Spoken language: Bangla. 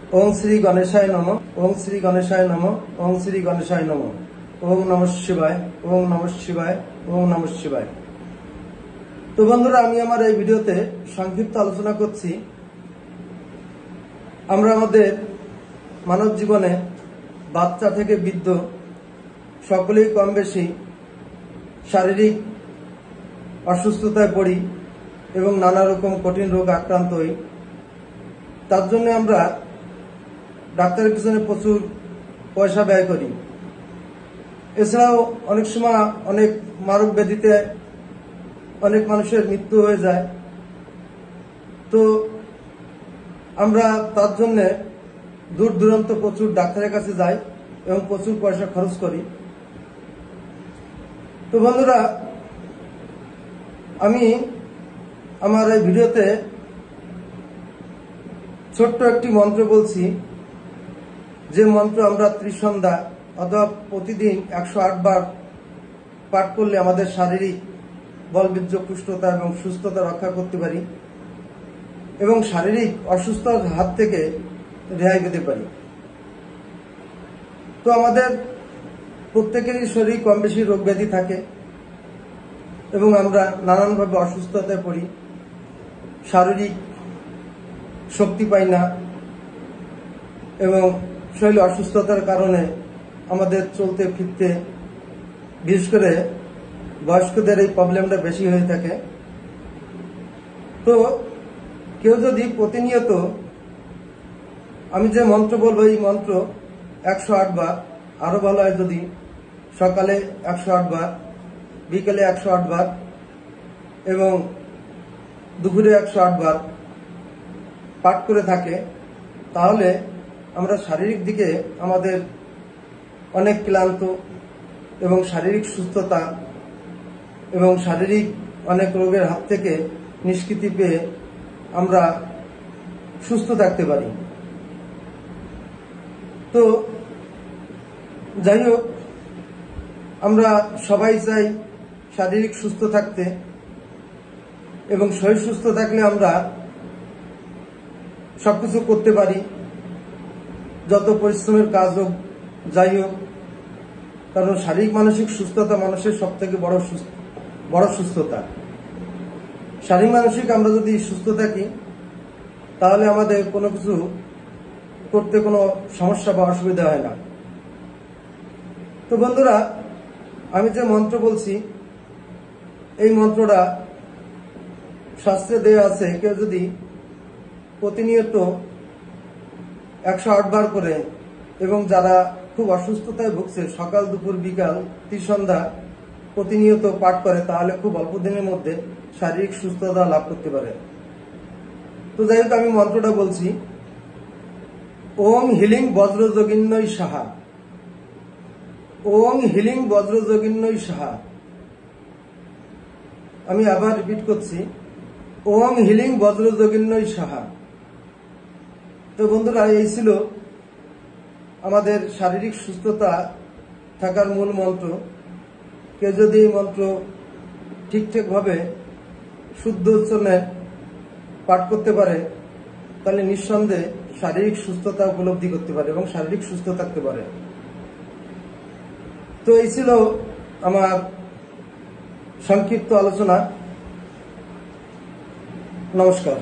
ओं श्री गणेशाय नमः। ओं श्री गणेशाय नमः। ओं श्री गणेशाय नमः। ओं नमः शिवाय। ओं नमः शिवाय। ओं नमः शिवाय। तो बंधुरा आमी आमार এই ভিডিওতে সংক্ষিপ্ত আলোচনা করছি আমরা আমাদের মানব জীবনে বাচ্চা থেকে বৃদ্ধ সকলেই কম বেশি শারীরিক অসুস্থতায় পড়ি এবং নানা রকম কঠিন রোগ আক্রান্ত হই। তার জন্য আমরা ডাক্তারের পিছনে প্রচুর পয়সা ব্যয় করি। এছাড়াও অনেক সময় অনেক মারক ব্যাধিতে অনেক মানুষের মৃত্যু হয়ে যায়। তো আমরা তার জন্য দূর দূরান্ত প্রচুর ডাক্তারের কাছে যাই এবং প্রচুর পয়সা খরচ করি। তো বন্ধুরা আমি আমার এই ভিডিওতে ছোট্ট একটি মন্ত্র বলছি, যে মন্ত্র আমরা ত্রিসন্ধ্যা অথবা প্রতিদিন 108 বার পাঠ করলে আমাদের শারীরিক বলবীর্য পুষ্টতা এবং সুস্থতা রক্ষা করতে পারি এবং শারীরিক অসুস্থতার হাত থেকে রেহাই পেতে পারি। তো আমাদের প্রত্যেকেরই শরীর কম বেশি রোগ ব্যাধি থাকে এবং আমরা নানানভাবে অসুস্থতায় পড়ি, শারীরিক শক্তি পাই না এবং শরীর অসুস্থতার কারণে আমাদের চলতে ফিরতে বিশেষ করে বয়স্কদের এই প্রবলেমটা বেশি হয়ে থাকে। তো কেউ যদি প্রতিনিয়ত আমি যে মন্ত্র বলবো এই মন্ত্র 108 বার, আরো ভালো হয় যদি সকালে 108 বার, বিকেলে 108 বার এবং দুপুরে 108 বার পাঠ করে থাকে, তাহলে আমরা শারীরিক দিকে আমাদের অনেক ক্লান্ত এবং শারীরিক সুস্থতা এবং শারীরিক অনেক রোগের হাত থেকে নিষ্কৃতি পেয়ে আমরা সুস্থ থাকতে পারি। তো যাই হোক, আমরা সবাই চাই শারীরিক সুস্থ থাকতে এবং শরীর সুস্থ থাকলে আমরা সবকিছু করতে পারি, যত পরিশ্রমের কাজ হোক যাই হোক। কারণ শারীরিক মানসিক সুস্থতা মানুষের সব থেকে বড় সুস্থতা। শারীরিক মানসিক আমরা যদি সুস্থ থাকি তাহলে আমাদের কোনো কিছু করতে কোনো সমস্যা বা অসুবিধা হয় না। তো বন্ধুরা আমি যে মন্ত্র বলছি এই মন্ত্রটা শাস্ত্রে দেয়া আছে, কেউ যদি প্রতিনিয়ত 108 বার করে এবং যারা খুব অসুস্থতায় ভুগছে সকাল দুপুর বিকাল ত্রিসন্ধ্যা প্রতিনিয়ত পাঠ করে, তাহলে খুব অল্প দিনের মধ্যে শারীরিক সুস্থতা লাভ করতে পারে। তো যাই হোক আমি মন্ত্রটা বলছি, ওং হিলিং বজ্রযোগিন্নয় সাহা। ওং হিলিং বজ্রযোগিন্নয় সাহা। আমি আবার রিপিট করছি, ওং হিলিং বজ্রযোগিন্নয় সাহা। তো বন্ধুরা এই ছিল আমাদের শারীরিক সুস্থতা থাকার মূল মন্ত্র। কেউ যদি এই মন্ত্র ঠিকঠাকভাবে শুদ্ধ উচ্চারণে পাঠ করতে পারে তাহলে নিঃসন্দেহে শারীরিক সুস্থতা উপলব্ধি করতে পারে এবং শারীরিক সুস্থ থাকতে পারে। তো এই ছিল আমার সংক্ষিপ্ত আলোচনা। নমস্কার।